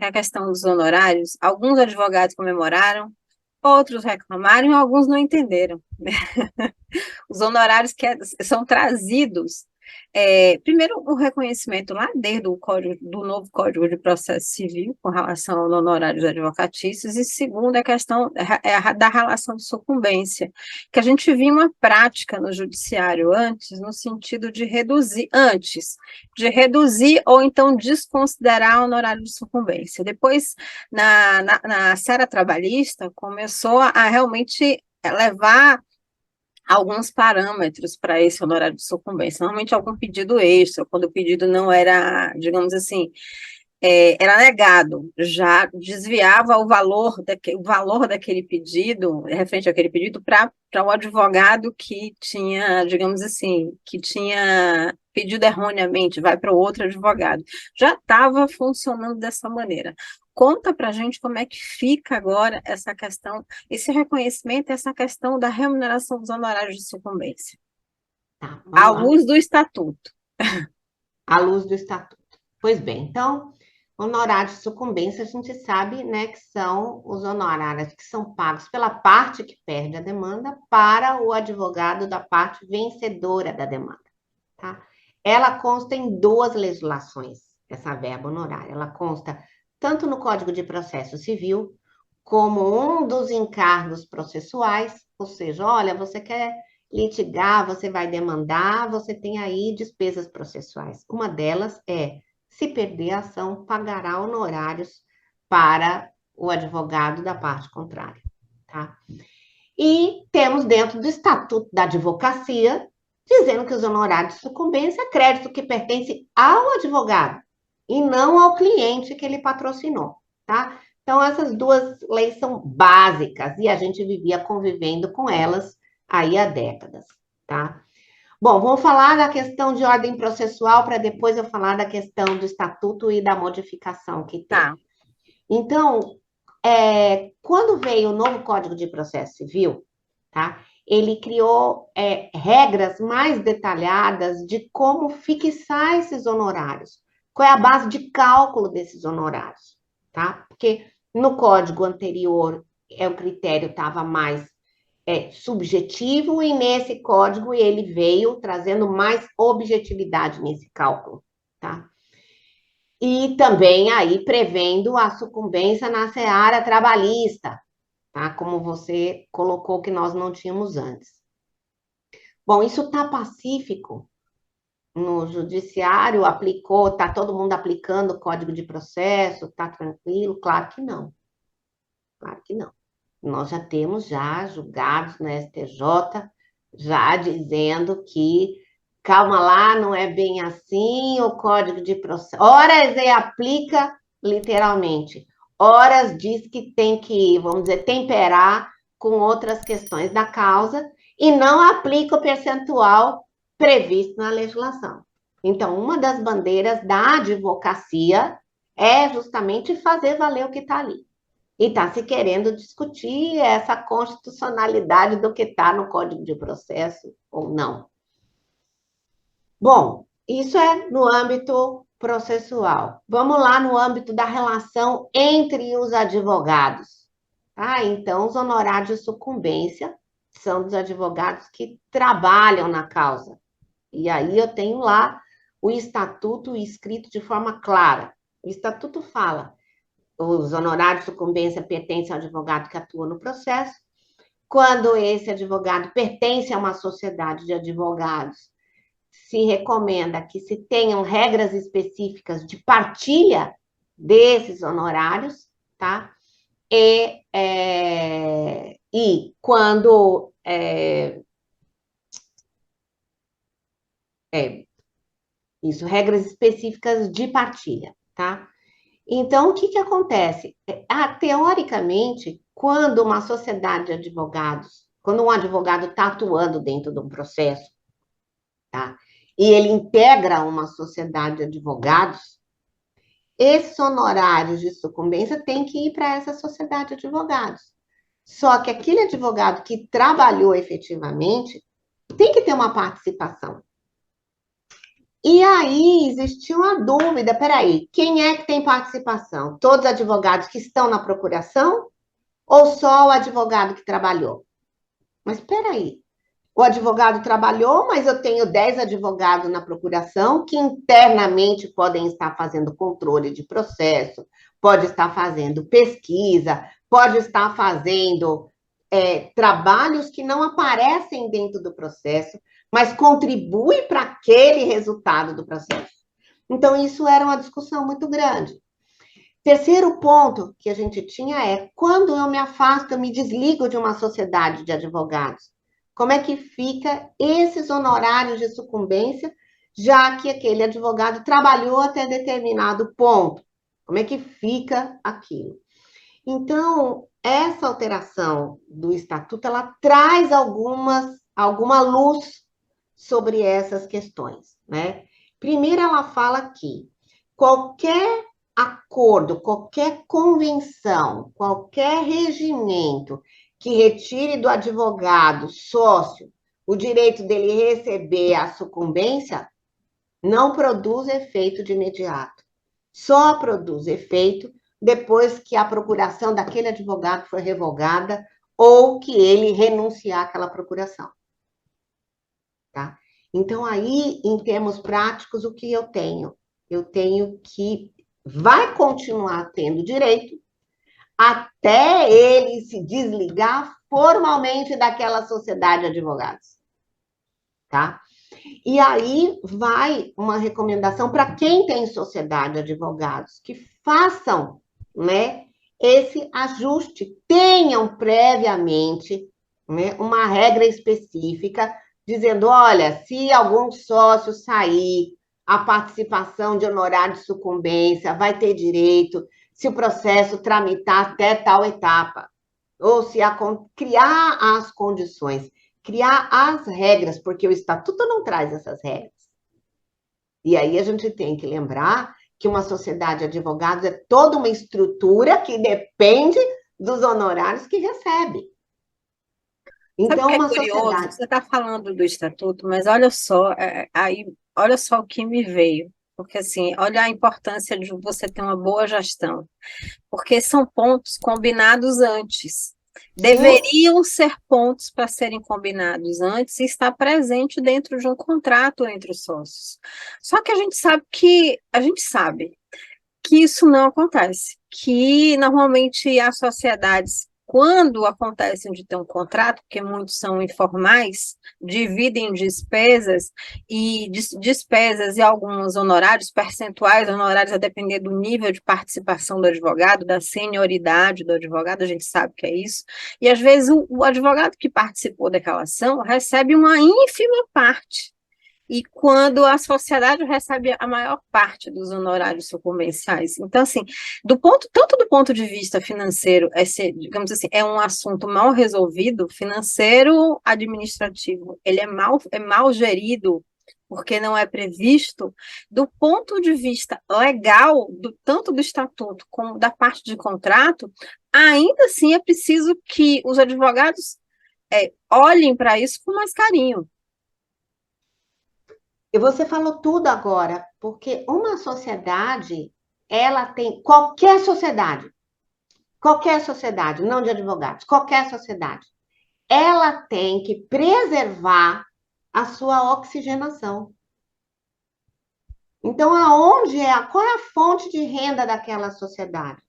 a questão dos honorários, alguns advogados comemoraram, outros reclamaram e alguns não entenderam. Os honorários são trazidos, primeiro, o reconhecimento lá desde o código, do novo Código de Processo Civil com relação aos honorários advocatícios, e segundo, a questão da relação de sucumbência, que a gente via uma prática no judiciário antes, no sentido de reduzir ou então desconsiderar o honorário de sucumbência. Depois, na seara trabalhista, começou a realmente levar alguns parâmetros para esse honorário de sucumbência. Normalmente algum pedido extra, quando o pedido não era, digamos assim, era negado, já desviava o valor daquele pedido, referente àquele pedido, para o advogado que tinha, digamos assim, que tinha pedido erroneamente, vai para o outro advogado. Já estava funcionando dessa maneira. Conta para a gente como é que fica agora essa questão, esse reconhecimento, essa questão da remuneração dos honorários de sucumbência, Tá, à vamos lá. luz do estatuto. À luz do estatuto. Pois bem, então, honorários de sucumbência, a gente sabe, né, que são os honorários que são pagos pela parte que perde a demanda para o advogado da parte vencedora da demanda, tá? Ela consta em duas legislações, essa verba honorária. Ela consta tanto no Código de Processo Civil, como um dos encargos processuais, ou seja, olha, você quer litigar, você vai demandar, você tem aí despesas processuais. Uma delas é, se perder a ação, pagará honorários para o advogado da parte contrária, tá? E temos dentro do Estatuto da Advocacia, dizendo que os honorários de sucumbência é crédito que pertence ao advogado e não ao cliente que ele patrocinou, tá? Então, essas duas leis são básicas e a gente vivia convivendo com elas aí há décadas, tá? Bom, vamos falar da questão de ordem processual para depois eu falar da questão do estatuto e da modificação que teve. Tá. Então, quando veio o novo Código de Processo Civil, tá? Ele criou regras mais detalhadas de como fixar esses honorários, qual é a base de cálculo desses honorários, tá? Porque no código anterior o critério estava mais subjetivo e nesse código ele veio trazendo mais objetividade nesse cálculo, tá? E também aí prevendo a sucumbência na seara trabalhista, tá? Como você colocou que nós não tínhamos antes. Bom, isso está pacífico no judiciário, aplicou, está todo mundo aplicando o Código de Processo, está tranquilo? Claro que não. Claro que não. Nós já temos já julgados na STJ, já dizendo que calma lá, não é bem assim, o Código de Processo. Horas ele aplica literalmente, horas diz que tem que, vamos dizer, temperar com outras questões da causa e não aplica o percentual previsto na legislação. Então, uma das bandeiras da advocacia é justamente fazer valer o que está ali. E está se querendo discutir essa constitucionalidade do que está no Código de Processo ou não. Bom, isso é no âmbito processual. Vamos lá no âmbito da relação entre os advogados. Tá? Então, os honorários de sucumbência são dos advogados que trabalham na causa. E aí eu tenho lá o estatuto escrito de forma clara. O estatuto fala: os honorários de sucumbência pertencem ao advogado que atua no processo. Quando esse advogado pertence a uma sociedade de advogados, se recomenda que se tenham regras específicas de partilha desses honorários, tá? E quando isso, regras específicas de partilha, tá? Então, o que que acontece? Teoricamente, quando uma sociedade de advogados, quando um advogado está atuando dentro de um processo, tá? E ele integra uma sociedade de advogados, esses honorários de sucumbência têm que ir para essa sociedade de advogados. Só que aquele advogado que trabalhou efetivamente tem que ter uma participação. E aí existiu uma dúvida, peraí, quem é que tem participação? Todos os advogados que estão na procuração ou só o advogado que trabalhou? Mas peraí, o advogado trabalhou, mas eu tenho 10 advogados na procuração que internamente podem estar fazendo controle de processo, pode estar fazendo pesquisa, pode estar fazendo trabalhos que não aparecem dentro do processo, mas contribuem para aquele resultado do processo. Então, isso era uma discussão muito grande. Terceiro ponto que a gente tinha é, quando eu me afasto, eu me desligo de uma sociedade de advogados, como é que fica esses honorários de sucumbência, já que aquele advogado trabalhou até determinado ponto? Como é que fica aquilo? Então, essa alteração do estatuto, ela traz alguma luz sobre essas questões, né? Primeiro, ela fala que qualquer acordo, qualquer convenção, qualquer regimento que retire do advogado sócio o direito dele receber a sucumbência, não produz efeito de imediato. Só produz efeito depois que a procuração daquele advogado for revogada ou que ele renunciar àquela procuração. Tá? Então, aí, em termos práticos, o que eu tenho? Eu tenho que vai continuar tendo direito até ele se desligar formalmente daquela sociedade de advogados. Tá? E aí vai uma recomendação para quem tem sociedade de advogados, que façam, né, esse ajuste, tenham previamente, né, uma regra específica, dizendo, olha, se algum sócio sair, a participação de honorário de sucumbência vai ter direito, se o processo tramitar até tal etapa, ou se criar as condições, criar as regras, porque o estatuto não traz essas regras. E aí a gente tem que lembrar que uma sociedade de advogados é toda uma estrutura que depende dos honorários que recebe. Sabe o Então, que é uma curioso? sociedade... Você está falando do estatuto, mas olha só, aí, olha só o que me veio. Porque, assim, olha a importância de você ter uma boa gestão. Porque são pontos combinados antes. Sim, Deveriam ser pontos para serem combinados antes e estar presente dentro de um contrato entre os sócios. Só que a gente sabe que isso não acontece, que normalmente as sociedades, quando acontecem de ter um contrato, porque muitos são informais, dividem despesas e despesas e alguns honorários, percentuais honorários a depender do nível de participação do advogado, da senioridade do advogado, a gente sabe que é isso, e às vezes o advogado que participou daquela ação recebe uma ínfima parte, e quando a sociedade recebe a maior parte dos honorários sucumbenciais. Então, assim, tanto do ponto de vista financeiro, digamos assim, é um assunto mal resolvido, financeiro, administrativo, ele é mal gerido, porque não é previsto, do ponto de vista legal, tanto do estatuto como da parte de contrato, ainda assim é preciso que os advogados olhem para isso com mais carinho. e você falou tudo agora, porque uma sociedade, ela tem, qualquer sociedade, não de advogados, qualquer sociedade, ela tem que preservar a sua oxigenação. Então, qual é a fonte de renda daquela sociedade?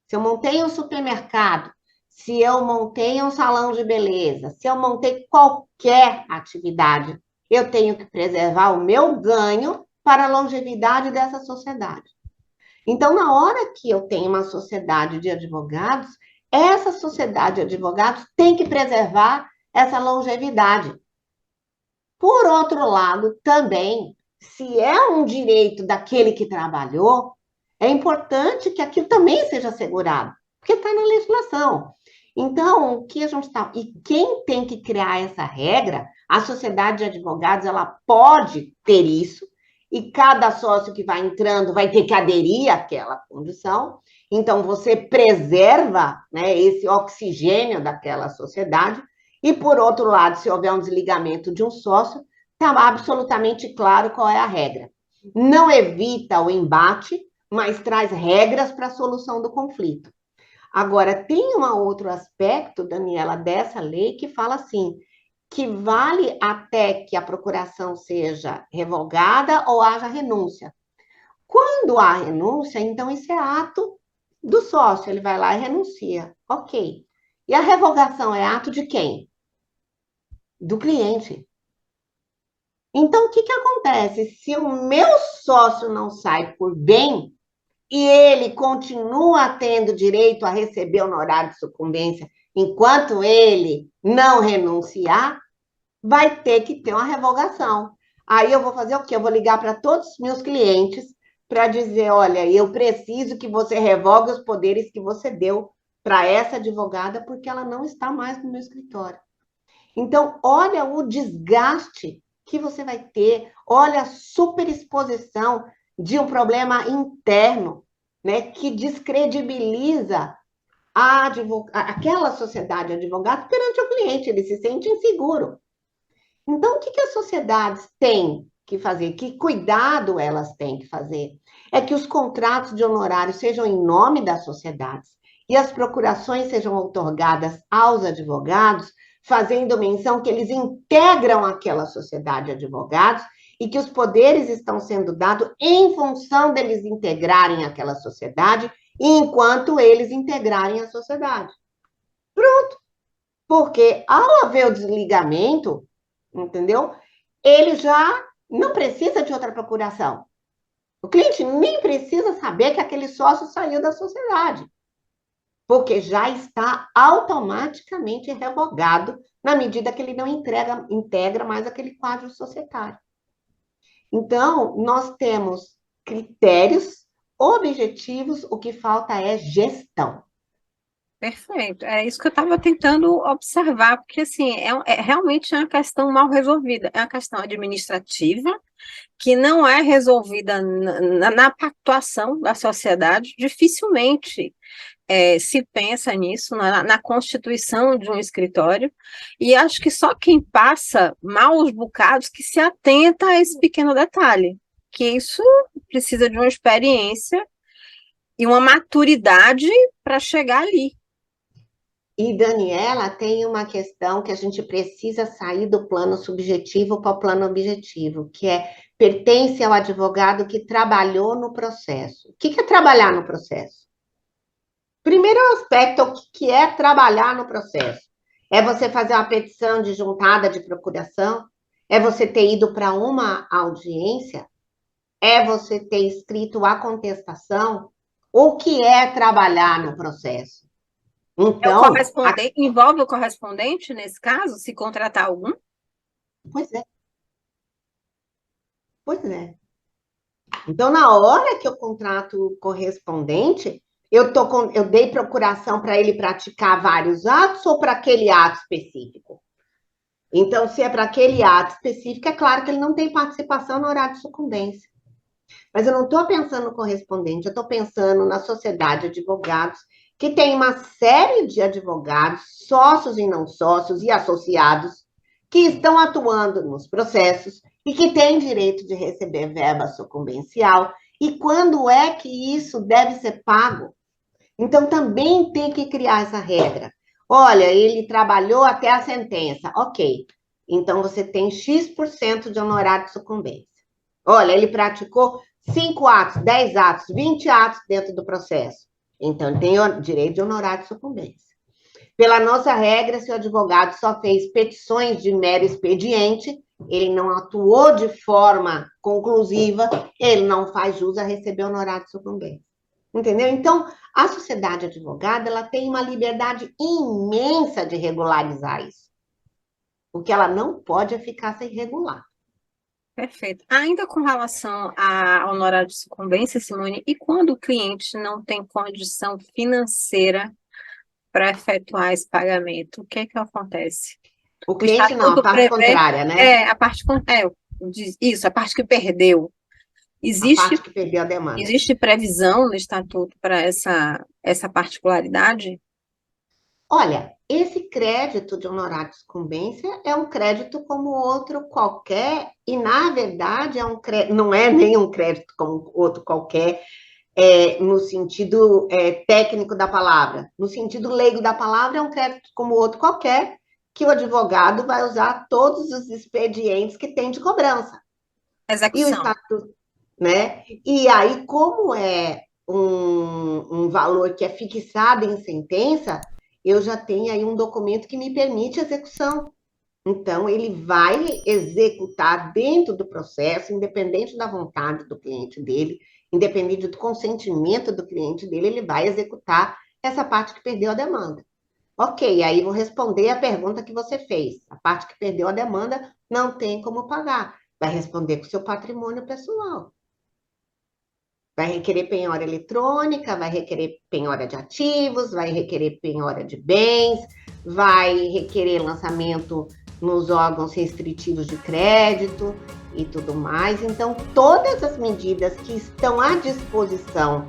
Se eu montei um supermercado, se eu montei um salão de beleza, se eu montei qualquer atividade, eu tenho que preservar o meu ganho para a longevidade dessa sociedade. Então, na hora que eu tenho uma sociedade de advogados, essa sociedade de advogados tem que preservar essa longevidade. Por outro lado, também, se é um direito daquele que trabalhou, é importante que aquilo também seja assegurado, porque está na legislação. Então, o que a gente está. E quem tem que criar essa regra, a sociedade de advogados, ela pode ter isso, e cada sócio que vai entrando vai ter que aderir àquela condição. Então, você preserva, né, esse oxigênio daquela sociedade. E, por outro lado, se houver um desligamento de um sócio, está absolutamente claro qual é a regra. não evita o embate, mas traz regras para a solução do conflito. Agora, tem um outro aspecto, Daniela, dessa lei que fala assim, que vale até que a procuração seja revogada ou haja renúncia. Quando há renúncia, então isso é ato do sócio, ele vai lá e renuncia. Ok. E a revogação é ato de quem? Do cliente. Então, o que que acontece? Se o meu sócio não sai por bem e ele continua tendo direito a receber honorário de sucumbência enquanto ele não renunciar, vai ter que ter uma revogação. Aí eu vou fazer o quê? Eu vou ligar para todos os meus clientes para dizer, olha, eu preciso que você revogue os poderes que você deu para essa advogada porque ela não está mais no meu escritório. Então, olha o desgaste que você vai ter, olha a superexposição de um problema interno, né, que descredibiliza aquela sociedade de advogados perante o cliente, ele se sente inseguro. Então, o que as sociedades têm que fazer? Que cuidado elas têm que fazer? É que os contratos de honorários sejam em nome das sociedades e as procurações sejam outorgadas aos advogados, fazendo menção que eles integram aquela sociedade de advogados e que os poderes estão sendo dados em função deles integrarem aquela sociedade, enquanto eles integrarem a sociedade. Pronto. Porque ao haver o desligamento, entendeu? Ele já não precisa de outra procuração. O cliente nem precisa saber que aquele sócio saiu da sociedade, porque já está automaticamente revogado na medida que ele não integra mais aquele quadro societário. Então, nós temos critérios objetivos, o que falta é gestão. Perfeito, é isso que eu estava tentando observar, porque assim, realmente uma questão mal resolvida, é uma questão administrativa que não é resolvida na pactuação da sociedade, dificilmente se pensa nisso, na constituição de um escritório, e acho que só quem passa maus bocados que se atenta a esse pequeno detalhe, que isso precisa de uma experiência e uma maturidade para chegar ali. E, Daniela, tem uma questão que a gente precisa sair do plano subjetivo para o plano objetivo, que é pertence ao advogado que trabalhou no processo. O que é trabalhar no processo? Primeiro aspecto, o que é trabalhar no processo? É você fazer uma petição de juntada de procuração? É você ter ido para uma audiência? É você ter escrito a contestação? O que é trabalhar no processo? Então, envolve o correspondente nesse caso, se contratar algum? pois é, pois é. Então, na hora que eu contrato o correspondente, eu dei procuração para ele praticar vários atos ou para aquele ato específico? Então, se é para aquele ato específico, é claro que ele não tem participação no horário de sucumbência. Mas eu não estou pensando no correspondente, eu estou pensando na sociedade de advogados, que tem uma série de advogados, sócios e não sócios e associados, que estão atuando nos processos e que têm direito de receber verba sucumbencial. E quando é que isso deve ser pago? Então, também tem que criar essa regra. Olha, ele trabalhou até a sentença. Ok. Então, você tem X% de honorário de sucumbência. Olha, ele praticou 5 atos, 10 atos, 20 atos dentro do processo. Então, ele tem direito de honorário de sucumbência. Pela nossa regra, se o advogado só fez petições de mero expediente, ele não atuou de forma conclusiva, ele não faz jus a receber honorário de sucumbência. Entendeu? Então, a sociedade advogada, ela tem uma liberdade imensa de regularizar isso. O que ela não pode é ficar sem regular. Perfeito. Ainda com relação ao honorário de sucumbência, Simone, e quando o cliente não tem condição financeira para efetuar esse pagamento, o que é que acontece? O cliente não, a parte contrária, né? A parte isso, a parte que perdeu. A parte que perdeu a demanda. Existe previsão no estatuto para essa particularidade? Olha, esse crédito de honorário de sucumbência é um crédito como outro qualquer, e na verdade não é nem um crédito como outro qualquer, no sentido técnico da palavra. No sentido leigo da palavra, é um crédito como outro qualquer, que o advogado vai usar todos os expedientes que tem de cobrança. E o Execução. estatuto, né? E aí, como é um valor que é fixado em sentença, eu já tenho aí um documento que me permite execução. Então, ele vai executar dentro do processo, independente da vontade do cliente dele, independente do consentimento do cliente dele, ele vai executar essa parte que perdeu a demanda. Ok, aí vou responder a pergunta que você fez. A parte que perdeu a demanda não tem como pagar. Vai responder com o seu patrimônio pessoal. Vai requerer penhora eletrônica, vai requerer penhora de ativos, vai requerer penhora de bens, vai requerer lançamento nos órgãos restritivos de crédito e tudo mais. Então, todas as medidas que estão à disposição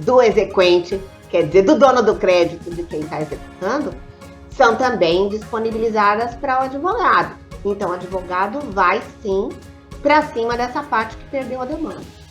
do exequente, quer dizer, do dono do crédito, de quem está executando, são também disponibilizadas para o advogado. Então, o advogado vai sim para cima dessa parte que perdeu a demanda.